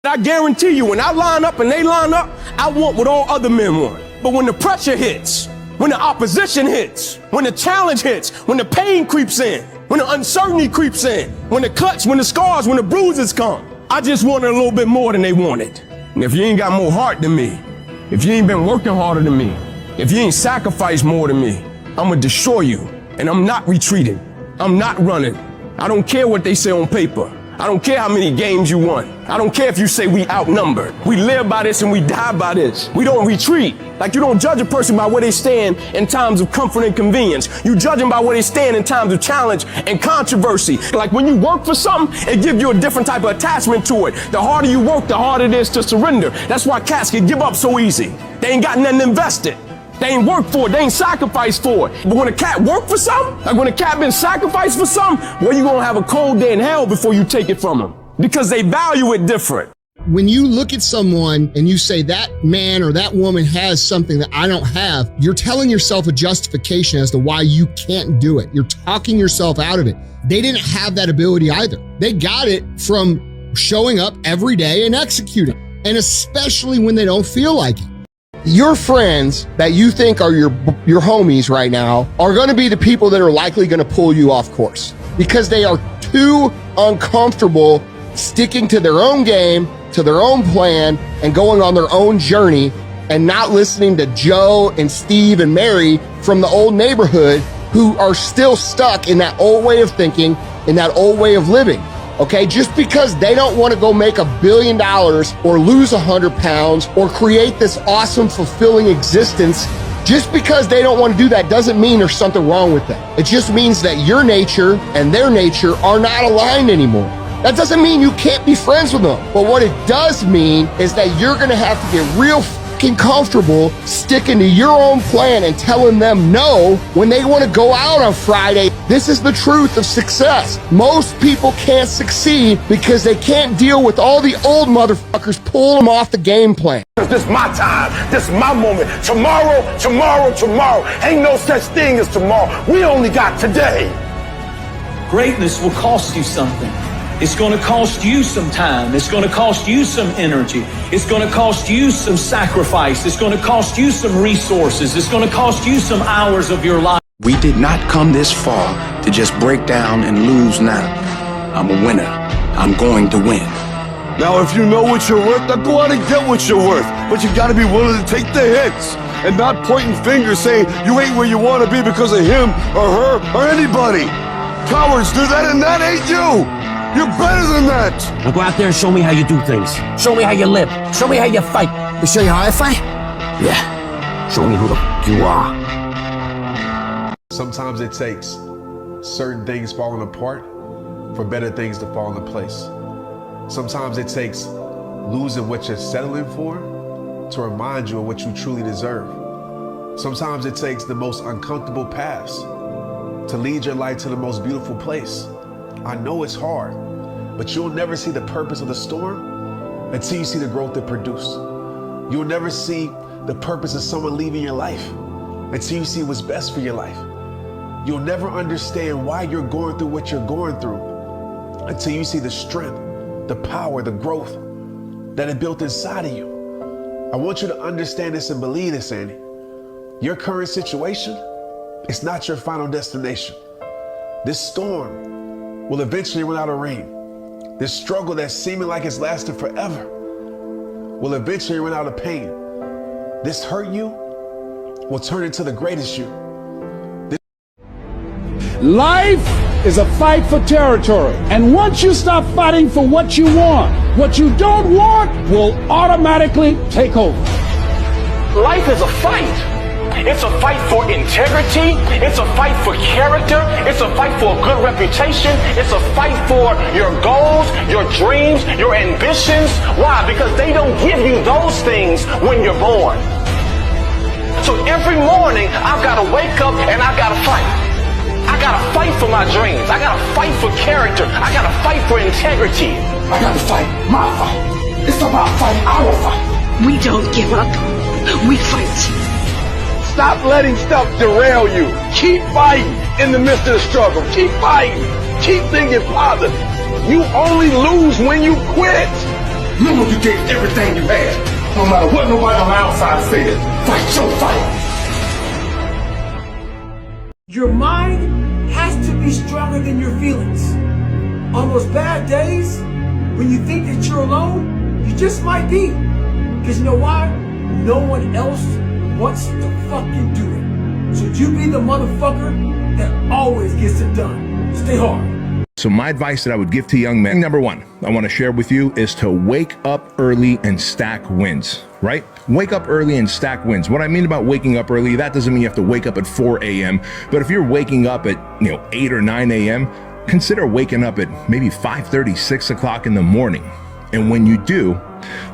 I guarantee you, when I line up and they line up, I want what all other men want. But when the pressure hits, when the opposition hits, when the challenge hits, when the pain creeps in, when the uncertainty creeps in, when the cuts, when the scars, when the bruises come, I just wanted a little bit more than they wanted. And if you ain't got more heart than me, if you ain't been working harder than me, if you ain't sacrificed more than me, I'm gonna destroy you. And I'm not retreating. I'm not running. I don't care what they say on paper. I don't care how many games you won. I don't care if you say we outnumbered. We live by this and we die by this. We don't retreat. Like you don't judge a person by where they stand in times of comfort and convenience. You judge them by where they stand in times of challenge and controversy. Like when you work for something, it gives you a different type of attachment to it. The harder you work, the harder it is to surrender. That's why cats can give up so easy. They ain't got nothing invested. They ain't worked for it. They ain't sacrificed for it. But when a cat worked for something, like when a cat been sacrificed for something, well, you're going to have a cold day in hell before you take it from them because they value it different. When you look at someone and you say that man or that woman has something that I don't have, you're telling yourself a justification as to why you can't do it. You're talking yourself out of it. They didn't have that ability either. They got it from showing up every day and executing, and especially when they don't feel like it. Your friends that you think are your homies right now are going to be the people that are likely going to pull you off course because they are too uncomfortable sticking to their own game, to their own plan, and going on their own journey and not listening to Joe and Steve and Mary from the old neighborhood who are still stuck in that old way of thinking, in that old way of living. Okay, just because they don't want to go make $1 billion or lose 100 pounds or create this awesome, fulfilling existence, just because they don't want to do that doesn't mean there's something wrong with them. It just means that your nature and their nature are not aligned anymore. That doesn't mean you can't be friends with them. But what it does mean is that you're going to have to get real fucking comfortable sticking to your own plan and telling them no when they want to go out on Friday. This is the truth of success. Most people can't succeed because they can't deal with all the old motherfuckers pulling them off the game plan. This is my time. This is my moment. Tomorrow. Ain't no such thing as tomorrow. We only got today. Greatness will cost you something. It's going to cost you some time. It's going to cost you some energy. It's going to cost you some sacrifice. It's going to cost you some resources. It's going to cost you some hours of your life. We did not come this far to just break down and lose now. I'm a winner. I'm going to win. Now, if you know what you're worth, now go out and get what you're worth. But you gotta be willing to take the hits and not pointing fingers saying you ain't where you want to be because of him or her or anybody. Cowards do that and that ain't you. You're better than that. Now go out there and show me how you do things. Show me how you live. Show me how you fight. To show you how I fight? Yeah. Show me who the f you are. Sometimes it takes certain things falling apart for better things to fall into place. Sometimes it takes losing what you're settling for to remind you of what you truly deserve. Sometimes it takes the most uncomfortable paths to lead your life to the most beautiful place. I know it's hard, but you'll never see the purpose of the storm until you see the growth it produced. You'll never see the purpose of someone leaving your life until you see what's best for your life. You'll never understand why you're going through what you're going through until you see the strength, the power, the growth that it built inside of you. I want you to understand this and believe this, Andy. Your current situation is not your final destination. This storm will eventually run out of rain. This struggle that's seeming like it's lasted forever will eventually run out of pain. This hurt you will turn into the greatest you. Life is a fight for territory. And once you stop fighting for what you want, what you don't want will automatically take over. Life is a fight. It's a fight for integrity. It's a fight for character. It's a fight for a good reputation. It's a fight for your goals, your dreams, your ambitions. Why? Because they don't give you those things when you're born. So every morning, I've got to wake up and I've got to fight. I gotta fight for my dreams. I gotta fight for character. I gotta fight for integrity. I gotta fight my fight. It's about fighting our fight. We don't give up. We fight. Stop letting stuff derail you. Keep fighting in the midst of the struggle. Keep fighting. Keep thinking positive. You only lose when you quit. knowing you gave everything you had. No matter what nobody on the outside said, fight your fight. Your mind has to be stronger than your feelings. On those bad days, when you think that you're alone, you just might be. Because you know why? No one else wants to fucking do it. So you be the motherfucker that always gets it done. Stay hard. So my advice that I would give to young men, number one, I want to share with you is to wake up early and stack wins, right? Wake up early and stack wins. What I mean about waking up early, that doesn't mean you have to wake up at 4 a.m. But if you're waking up at 8 or 9 a.m., consider waking up at maybe 5:30, 6 o'clock in the morning. And when you do,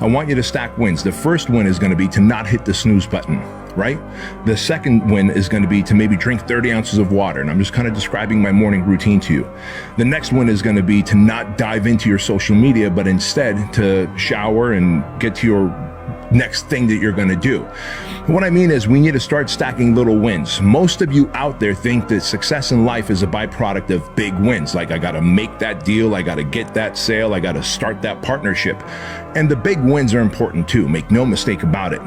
I want you to stack wins. The first win is going to be to not hit the snooze button, right? The second win is going to be to maybe drink 30 ounces of water. And I'm just kind of describing my morning routine to you. The next one is going to be to not dive into your social media, but instead to shower and get to your next thing that you're going to do. What I mean is we need to start stacking little wins. Most of you out there think that success in life is a byproduct of big wins. Like I got to make that deal, I got to get that sale, I got to start that partnership. And the big wins are important too, make no mistake about it.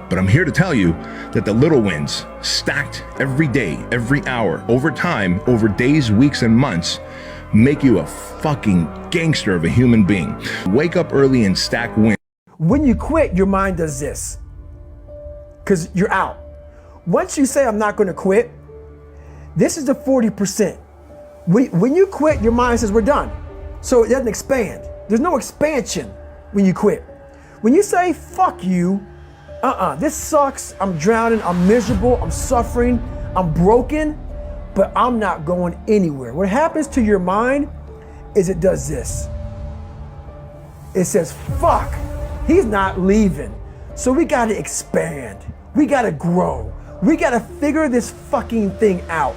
But I'm here to tell you that the little wins, stacked every day, every hour, over time, over days, weeks, and months, make you a fucking gangster of a human being. Wake up early and stack wins. When you quit, your mind does this. Because you're out. Once you say, I'm not going to quit, this is the 40%. When you quit, your mind says, we're done. So it doesn't expand. There's no expansion when you quit. When you say, fuck you, this sucks, I'm drowning, I'm miserable, I'm suffering, I'm broken, but I'm not going anywhere. What happens to your mind is it does this. It says, fuck, he's not leaving. So we gotta expand, we gotta grow, we gotta figure this fucking thing out.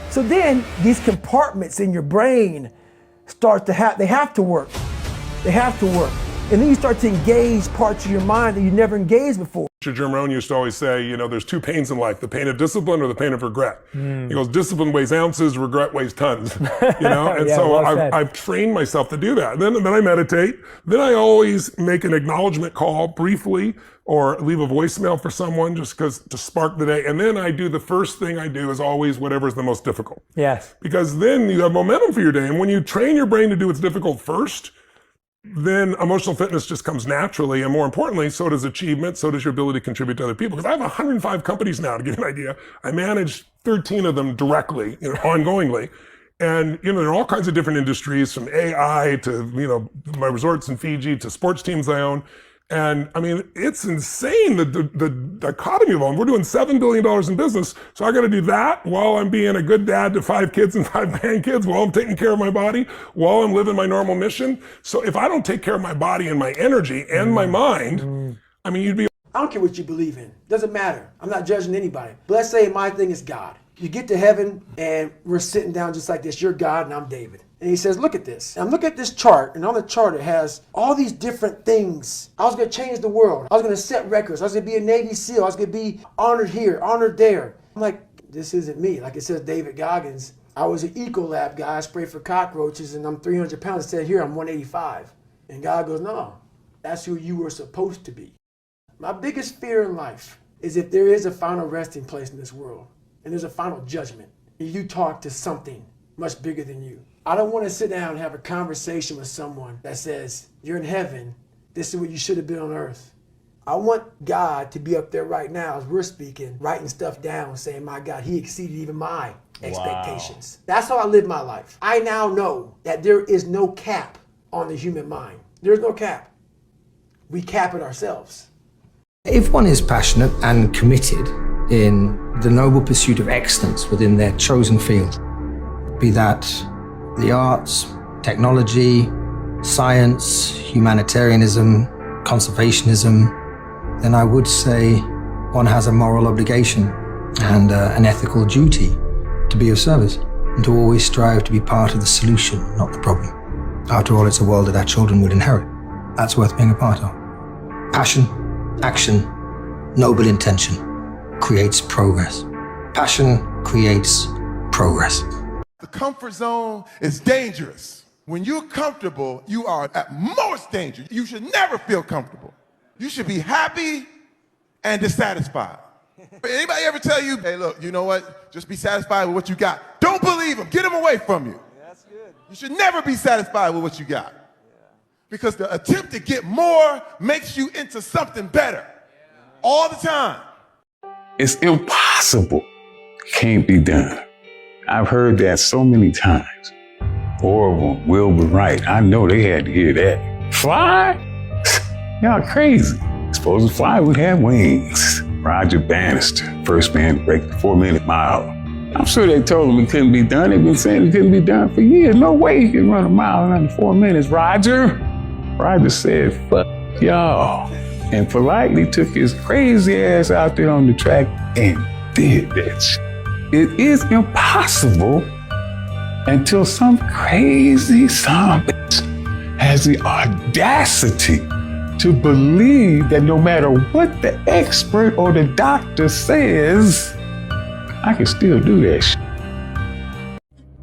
So then these compartments in your brain start to they have to work. They have to work. And then you start to engage parts of your mind that you never engaged before. Jim Rohn used to always say, there's two pains in life, the pain of discipline or the pain of regret. He goes, discipline weighs ounces, regret weighs tons. And Yeah, so well said. I've trained myself to do that. Then I meditate. Then I always make an acknowledgement call briefly or leave a voicemail for someone just to spark the day. And then I do the first thing I do is always whatever's the most difficult. Yes. Because then you have momentum for your day. And when you train your brain to do what's difficult first, then emotional fitness just comes naturally. And more importantly, so does achievement, so does your ability to contribute to other people. Because I have 105 companies now, to give you an idea. I manage 13 of them directly, ongoingly. And, there are all kinds of different industries, from AI to, my resorts in Fiji to sports teams I own. And I mean, it's insane, the dichotomy of them. We're doing $7 billion in business. So I got to do that while I'm being a good dad to 5 kids and 5 grandkids, while I'm taking care of my body, while I'm living my normal mission. So if I don't take care of my body and my energy and my mind, I mean, you'd be. I don't care what you believe in. Doesn't matter. I'm not judging anybody. But let's say my thing is God. You get to heaven and we're sitting down just like this. You're God and I'm David. And he says, look at this. And look at this chart. And on the chart, it has all these different things. I was going to change the world. I was going to set records. I was going to be a Navy SEAL. I was going to be honored here, honored there. I'm like, this isn't me. Like it says David Goggins. I was an Ecolab guy. I sprayed for cockroaches and I'm 300 pounds. It said here, I'm 185. And God goes, no, that's who you were supposed to be. My biggest fear in life is if there is a final resting place in this world and there's a final judgment, and you talk to something much bigger than you. I don't want to sit down and have a conversation with someone that says, you're in heaven, this is what you should have been on earth. I want God to be up there right now as we're speaking, writing stuff down, saying, my God, he exceeded even my expectations. Wow. That's how I live my life. I now know that there is no cap on the human mind. There's no cap. We cap it ourselves. If one is passionate and committed in the noble pursuit of excellence within their chosen field, be that the arts, technology, science, humanitarianism, conservationism, then I would say one has a moral obligation and an ethical duty to be of service and to always strive to be part of the solution, not the problem. After all, it's a world that our children would inherit. That's worth being a part of. Passion, action, noble intention creates progress. Passion creates progress. The comfort zone is dangerous. When you're comfortable, you are at most danger. You should never feel comfortable. You should be happy and dissatisfied. Anybody ever tell you, hey, look, you know what? Just be satisfied with what you got. Don't believe them. Get them away from you. That's good. You should never be satisfied with what you got. Because the attempt to get more makes you into something better all the time. It's impossible. Can't be done. I've heard that so many times. Orville, Wilbur Wright, I know they had to hear that. Fly? Y'all crazy. Supposed to fly would have wings. Roger Bannister, first man to break the 4-minute mile. I'm sure they told him it couldn't be done. They've been saying it couldn't be done for years. No way he can run a mile in under 4 minutes, Roger. Roger said, fuck y'all. And politely took his crazy ass out there on the track and did that shit. It is impossible until some crazy son of a bitch has the audacity to believe that no matter what the expert or the doctor says, I can still do that shit.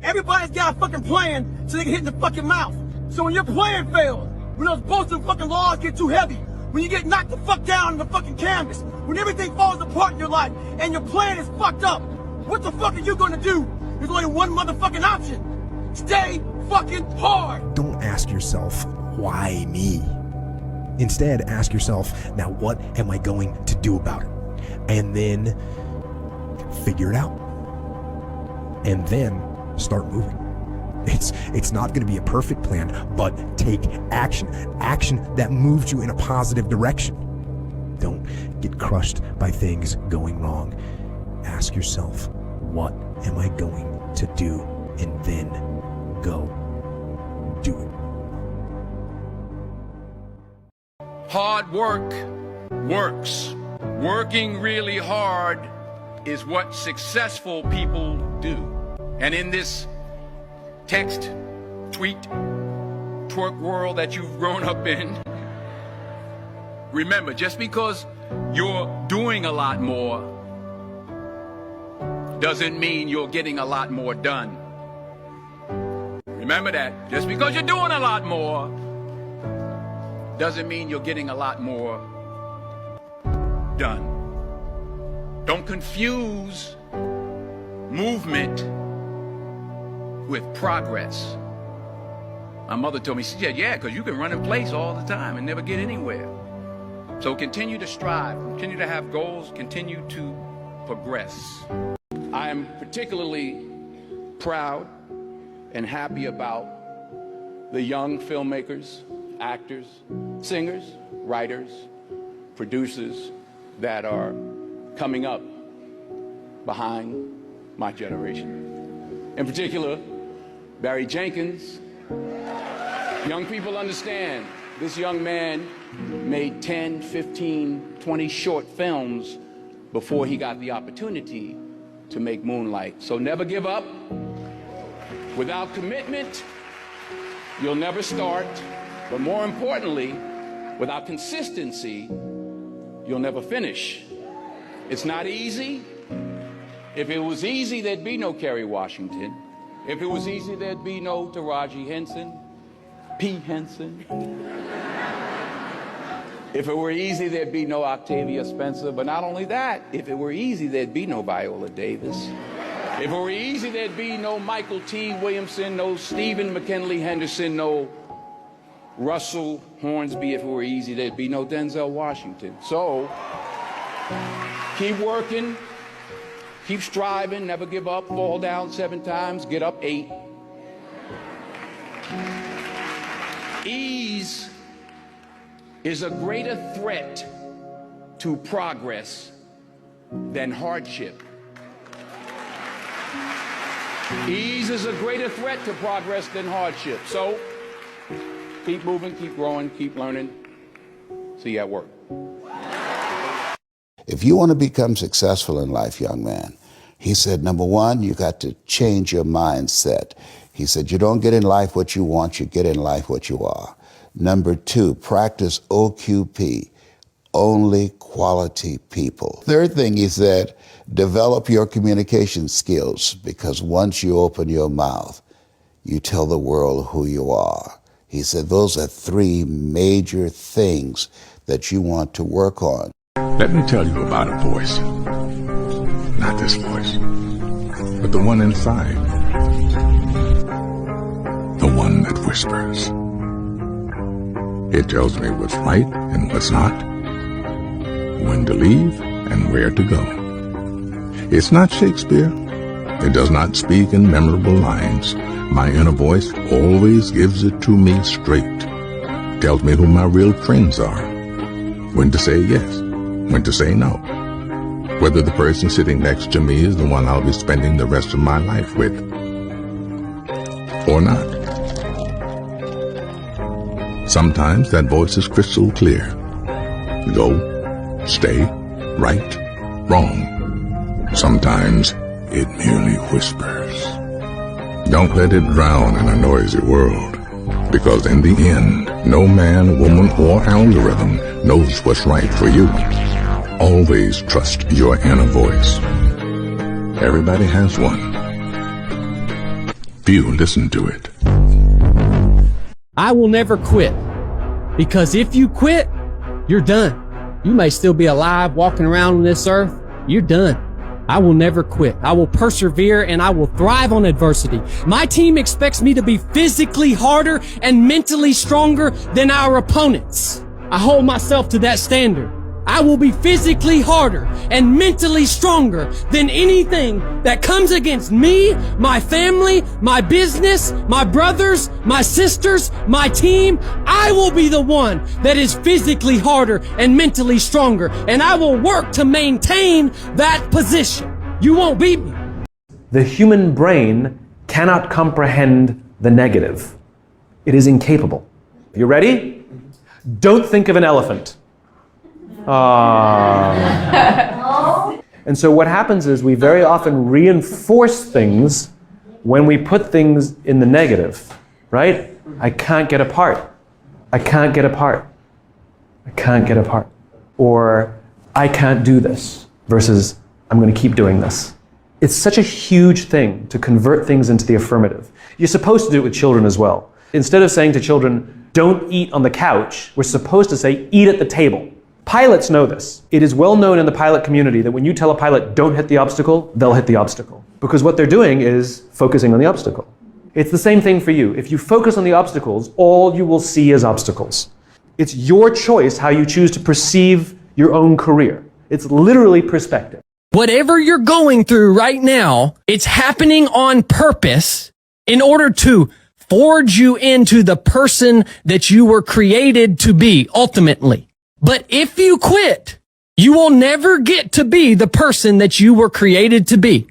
Everybody's got a fucking plan so they can hit in the fucking mouth. So when your plan fails, when those bullshit fucking laws get too heavy, when you get knocked the fuck down on the fucking canvas, when everything falls apart in your life and your plan is fucked up, what the fuck are you gonna do? There's only one motherfucking option. Stay fucking hard. Don't ask yourself, why me? Instead, ask yourself, now what am I going to do about it? And then figure it out. And then start moving. It's not going to be a perfect plan, but take action. Action that moves you in a positive direction. Don't get crushed by things going wrong. Ask yourself, what am I going to do? And then go do it. Hard work works. Working really hard is what successful people do. And in this text, tweet, twerk world that you've grown up in, remember, just because you're doing a lot more doesn't mean you're getting a lot more done. Remember that. Just because you're doing a lot more doesn't mean you're getting a lot more done. Don't confuse movement with progress. My mother told me, she said, yeah, because you can run in place all the time and never get anywhere. So continue to strive, continue to have goals, continue to progress. I am particularly proud and happy about the young filmmakers, actors, singers, writers, producers that are coming up behind my generation. In particular, Barry Jenkins. Young people understand this young man made 10, 15, 20 short films before he got the opportunity to make Moonlight. So never give up. Without commitment, you'll never start. But more importantly, without consistency, you'll never finish. It's not easy. If it was easy, there'd be no Kerry Washington. If it was easy, there'd be no Taraji Henson, P. Henson. If it were easy, there'd be no Octavia Spencer. But not only that, if it were easy, there'd be no Viola Davis. If it were easy, there'd be no Michael T. Williamson, no Stephen McKinley Henderson, no Russell Hornsby. If it were easy, there'd be no Denzel Washington. So, keep working, keep striving, never give up, fall down 7 times, get up 8. Ease is a greater threat to progress than hardship. Ease is a greater threat to progress than hardship. So, keep moving, keep growing, keep learning. See you at work. If you want to become successful in life, young man, he said, number one, you got to change your mindset. He said, you don't get in life what you want, you get in life what you are. Number 2, practice OQP, only quality people. Third thing he said, develop your communication skills, because once you open your mouth, you tell the world who you are. He said those are 3 major things that you want to work on. Let me tell you about a voice. Not this voice, but the one inside. The one that whispers. It tells me what's right and what's not, when to leave and where to go. It's not Shakespeare. It does not speak in memorable lines. My inner voice always gives it to me straight. Tells me who my real friends are. When to say yes, when to say no. Whether the person sitting next to me is the one I'll be spending the rest of my life with. Or not. Sometimes that voice is crystal clear. Go, stay, right, wrong. Sometimes it merely whispers. Don't let it drown in a noisy world, because in the end, no man, woman, or algorithm knows what's right for you. Always trust your inner voice. Everybody has one. Few listen to it. I will never quit, because if you quit, you're done. You may still be alive walking around on this earth. You're done. I will never quit. I will persevere and I will thrive on adversity. My team expects me to be physically harder and mentally stronger than our opponents. I hold myself to that standard. I will be physically harder and mentally stronger than anything that comes against me, my family, my business, my brothers, my sisters, my team. I will be the one that is physically harder and mentally stronger, and I will work to maintain that position. You won't beat me. The human brain cannot comprehend the negative. It is incapable. You ready? Don't think of an elephant. And so what happens is we very often reinforce things when we put things in the negative, right? I can't get apart. I can't get apart. I can't get apart. Or I can't do this versus I'm going to keep doing this. It's such a huge thing to convert things into the affirmative. You're supposed to do it with children as well. Instead of saying to children, don't eat on the couch, we're supposed to say, eat at the table. Pilots know this. It is well known in the pilot community that when you tell a pilot, don't hit the obstacle, they'll hit the obstacle. Because what they're doing is focusing on the obstacle. It's the same thing for you. If you focus on the obstacles, all you will see is obstacles. It's your choice how you choose to perceive your own career. It's literally perspective. Whatever you're going through right now, it's happening on purpose in order to forge you into the person that you were created to be, ultimately. But if you quit, you will never get to be the person that you were created to be.